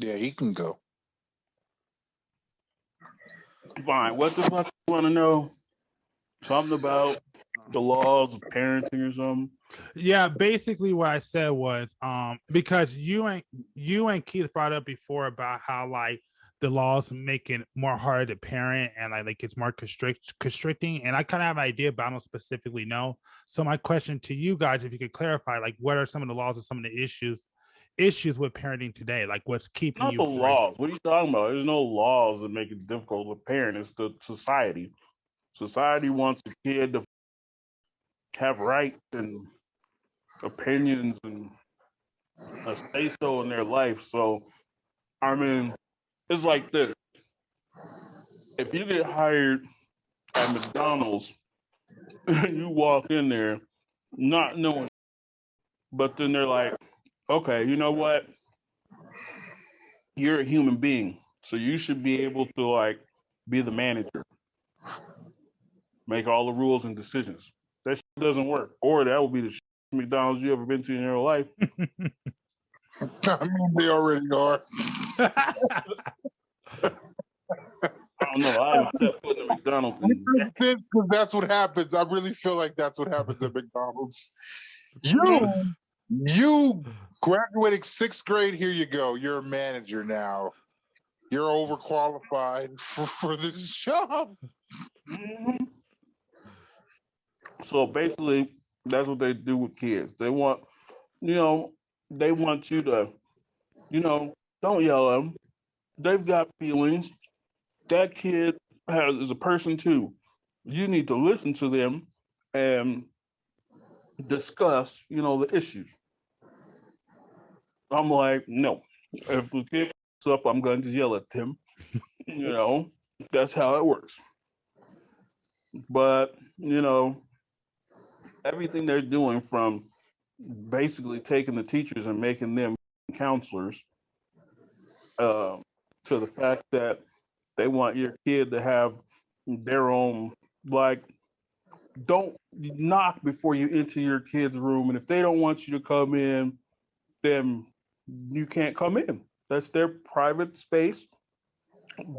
Yeah, he can go. Fine. What the fuck you want to know? Something about the laws of parenting or something? Yeah, basically what I said was because you and Keith brought up before about how like the laws make it more hard to parent and like it's more constricting, and I kind of have an idea, but I don't specifically know. So my question to you guys, if you could clarify, like what are some of the laws and some of the issues with parenting today? Like what's keeping Not you the from laws. What are you talking about? There's no laws that make it difficult to parent. It's the society. Society wants a kid to have rights and opinions and a say so in their life. So, I mean, it's like this. If you get hired at McDonald's and you walk in there not knowing, but then they're like, okay, you know what? You're a human being. So you should be able to like be the manager, make all the rules and decisions. That shit doesn't work. Or that would be the McDonald's you ever been to in your life. I mean, they already are. I don't know. I haven't stepped foot in a McDonald's in Because that's what happens. I really feel like that's what happens at McDonald's. You graduating 6th grade. Here you go. You're a manager now. You're overqualified for this job. Mhm. So basically, that's what they do with kids. They want, you know, they want you to, don't yell at them. They've got feelings. That kid is a person too. You need to listen to them and discuss, the issues. I'm like, no. If the kid picks up, I'm going to yell at him. You know, that's how it works. But, everything they're doing from basically taking the teachers and making them counselors uh, to the fact that they want your kid to have their own, like, don't knock before you enter your kid's room. And if they don't want you to come in, then you can't come in. That's their private space.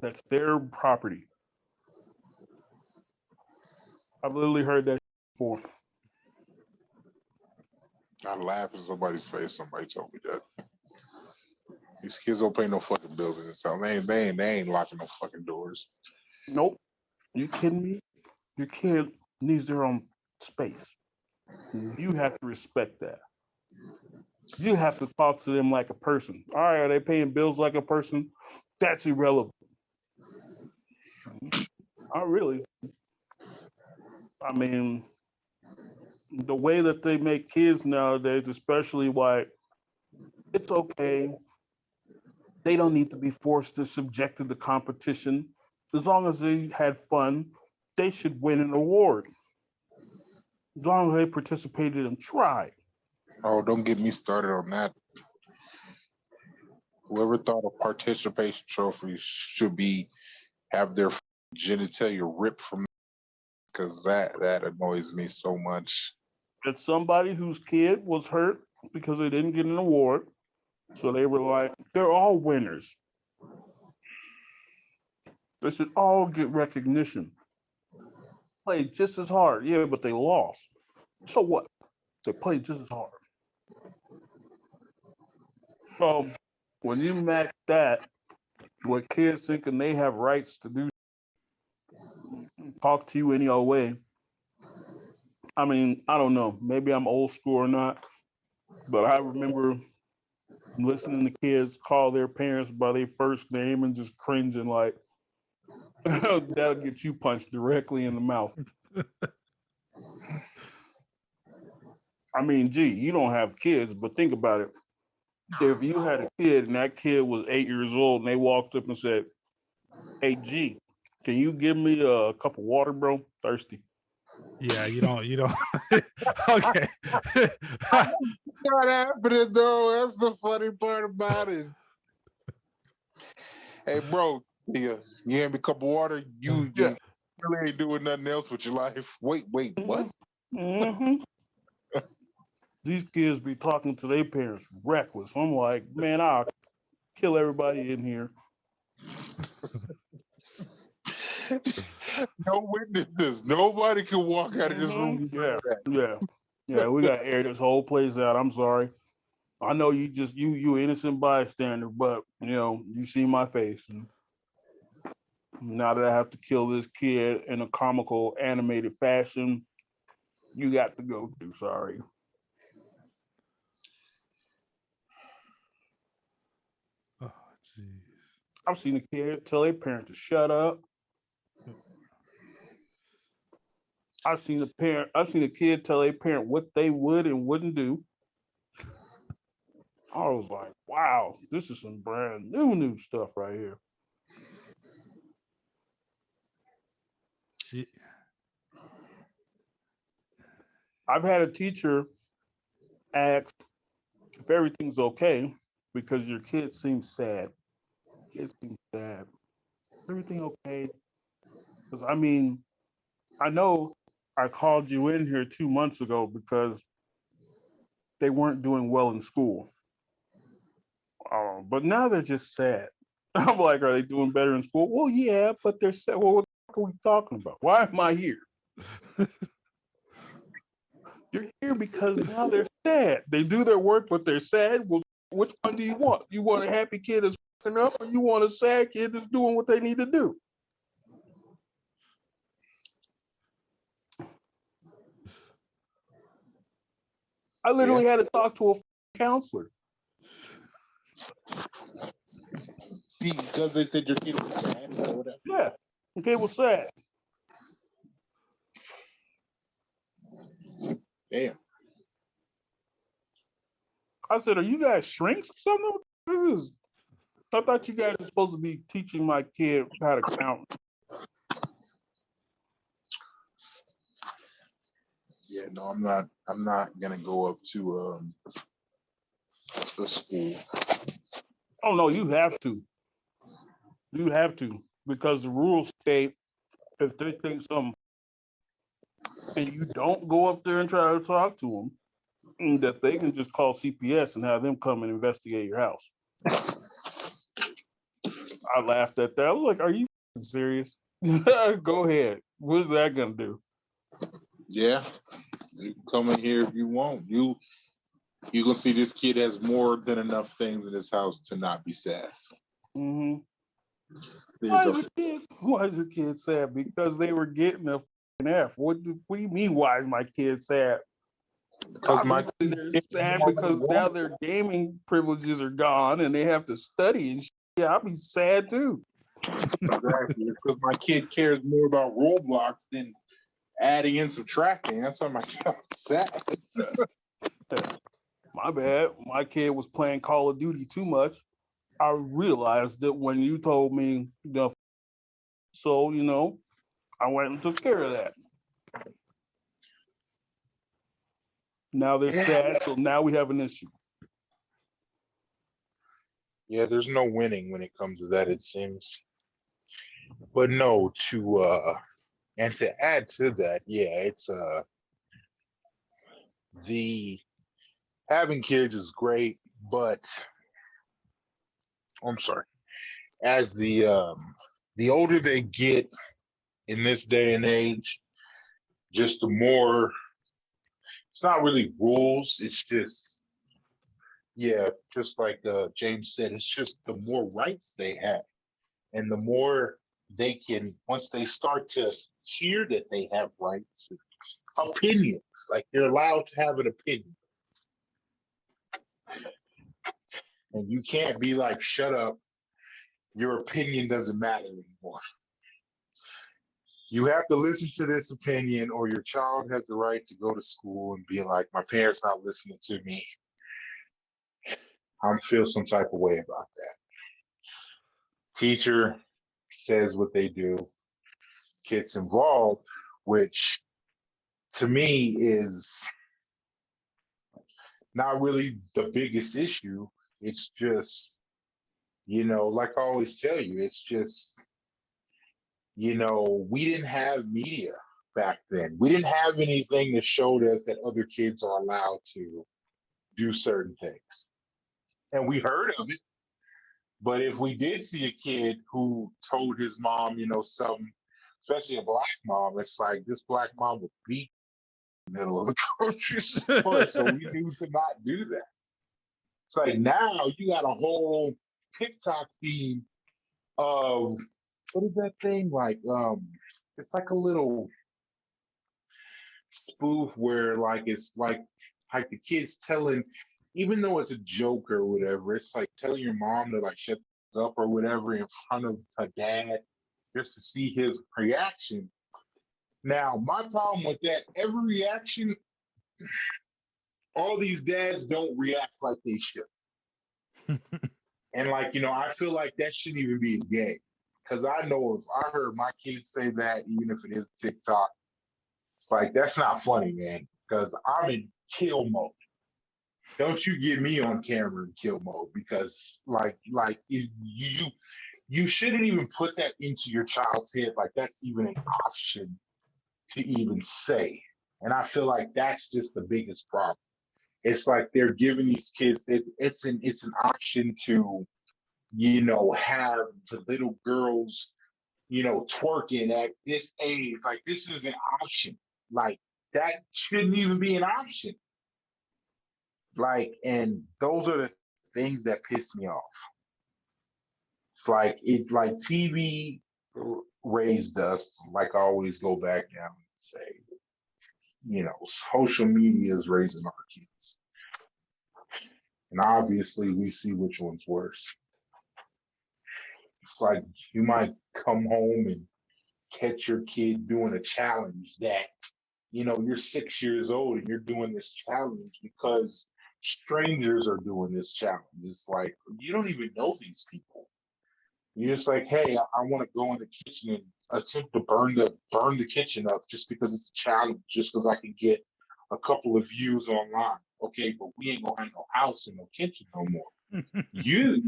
That's their property. I've literally heard that before. I laugh in somebody's face. Somebody told me that. These kids don't pay no fucking bills in this town. They ain't locking no fucking doors. Nope. You kidding me? Your kid needs their own space. You have to respect that. You have to talk to them like a person. All right, are they paying bills like a person? That's irrelevant. I really. I mean, the way that they make kids nowadays, especially why it's okay. They don't need to be forced to subjected to competition. As long as they had fun, they should win an award. As long as they participated and tried. Oh, don't get me started on that. Whoever thought a participation trophy should have their genitalia ripped from, because that annoys me so much. It's somebody whose kid was hurt because they didn't get an award. So they were like, they're all winners. They should all get recognition. Played just as hard. Yeah, but they lost. So what? They played just as hard. So when you match that with kids thinking they have rights to do talk to you any old way, I mean, I don't know. Maybe I'm old school or not, but I remember listening to kids call their parents by their first name and just cringing like that'll get you punched directly in the mouth. I mean, gee, you don't have kids, but think about it. If you had a kid and that kid was 8 years old and they walked up and said, "Hey, G, can you give me a cup of water, bro? Thirsty." Yeah, you don't. Okay. Not happening though. That's the funny part about it. Hey, bro, you hand me a cup of water. You really ain't doing nothing else with your life. Wait, what? Mm-hmm. These kids be talking to their parents reckless. I'm like, man, I'll kill everybody in here. No witnesses. Nobody can walk out of this room. Yeah. We got to air this whole place out. I'm sorry. I know you just you innocent bystander, but you see my face. And now that I have to kill this kid in a comical animated fashion, you got to go through. Sorry. Oh, jeez. I've seen a kid tell their parent to shut up. I've seen a kid tell their parent what they would and wouldn't do. I was like, wow, this is some brand new stuff right here. Yeah. I've had a teacher ask if everything's okay because your kid seems sad. It seems sad. Everything okay? Because I know I called you in here 2 months ago because they weren't doing well in school. But now they're just sad. I'm like, are they doing better in school? Well, yeah, but they're sad. Well, what the fuck are we talking about? Why am I here? You're here because now they're sad. They do their work, but they're sad. Well, which one do you want? You want a happy kid that's fucking up, or you want a sad kid that's doing what they need to do? I literally had to talk to a counselor. Because they said your kid was sad or whatever. Yeah, the kid was sad. Damn. I said, are you guys shrinks or something? What is this? I thought you guys were supposed to be teaching my kid how to count. Yeah, no, I'm not gonna go up to the school. Oh no, you have to. You have to. Because the rules state if they think something and you don't go up there and try to talk to them, that they can just call CPS and have them come and investigate your house. I laughed at that. I was like, are you serious? Go ahead. What is that gonna do? Yeah. You can come in here if you want. You gonna see this kid has more than enough things in his house to not be sad. Mm-hmm. Why is your kid sad? Because they were getting a F. What do you mean? Why is my kid sad? Because they're sad because now their gaming privileges are gone and they have to study and shit. Yeah, I'll be sad too. Exactly. Because my kid cares more about Roblox than adding and subtracting. That's why my kid's sad. My bad. My kid was playing Call of Duty too much. I realized that when you told me so I went and took care of that. Now they're sad, so now we have an issue. Yeah, there's no winning when it comes to that, it seems. But no, and to add to that, yeah, it's the having kids is great, but I'm sorry. As the older they get in this day and age, just the more it's not really rules, it's just just like James said, it's just the more rights they have. And the more they can, once they start to hear that they have rights, opinions, like they're allowed to have an opinion. And you can't be like, shut up, your opinion doesn't matter anymore. You have to listen to this opinion, or your child has the right to go to school and be like, my parents not listening to me. I'm feel some type of way about that. Teacher says what they do, kids involved, which to me is not really the biggest issue. It's just, like I always tell you, it's just, we didn't have media back then. We didn't have anything that showed us that other kids are allowed to do certain things. And we heard of it, But if we did see a kid who told his mom, something, especially a black mom, it's like this black mom would beat in the middle of the grocery store. So we knew to not do that. It's like now you got a whole TikTok feed of what is that thing? It's like a little spoof where it's like the kids telling, even though it's a joke or whatever, it's like telling your mom to like shut up or whatever in front of her dad just to see his reaction. Now, my problem with that, every reaction, all these dads don't react like they should. And I feel like that shouldn't even be a game. Because I know if I heard my kids say that, even if it is TikTok, it's like, that's not funny, man. Because I'm in kill mode. Don't you get me on camera in kill mode, because you shouldn't even put that into your child's head like that's even an option to even say. And I feel like that's just the biggest problem. It's like they're giving these kids it's an option to have the little girls twerking at this age. Like, this is an option. Like, that shouldn't even be an option. Like, and those are the things that piss me off. It's like TV raised us. Like, I always go back down and say, social media is raising our kids. And obviously we see which one's worse. It's like you might come home and catch your kid doing a challenge that, you're 6 years old and you're doing this challenge because strangers are doing this challenge. It's like, you don't even know these people. You're just like, hey, I want to go in the kitchen and attempt to burn the kitchen up just because it's a challenge, just because I can get a couple of views online. Okay, but we ain't gonna have no house and no kitchen no more. You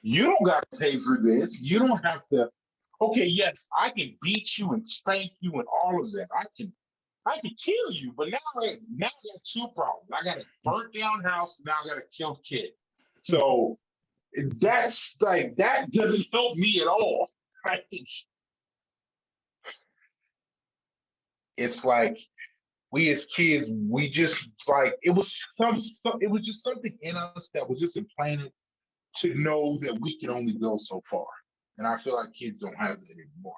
don't got to pay for this. You don't have to. Okay, yes, I can beat you and spank you and all of that. I can kill you, but now I got two problems. I got a burnt down house. Now I got to kill a kid. So that's like, that doesn't help me at all. Right? It's like, we as kids, we just like, it was just something in us that was just implanted to know that we can only go so far. And I feel like kids don't have that anymore.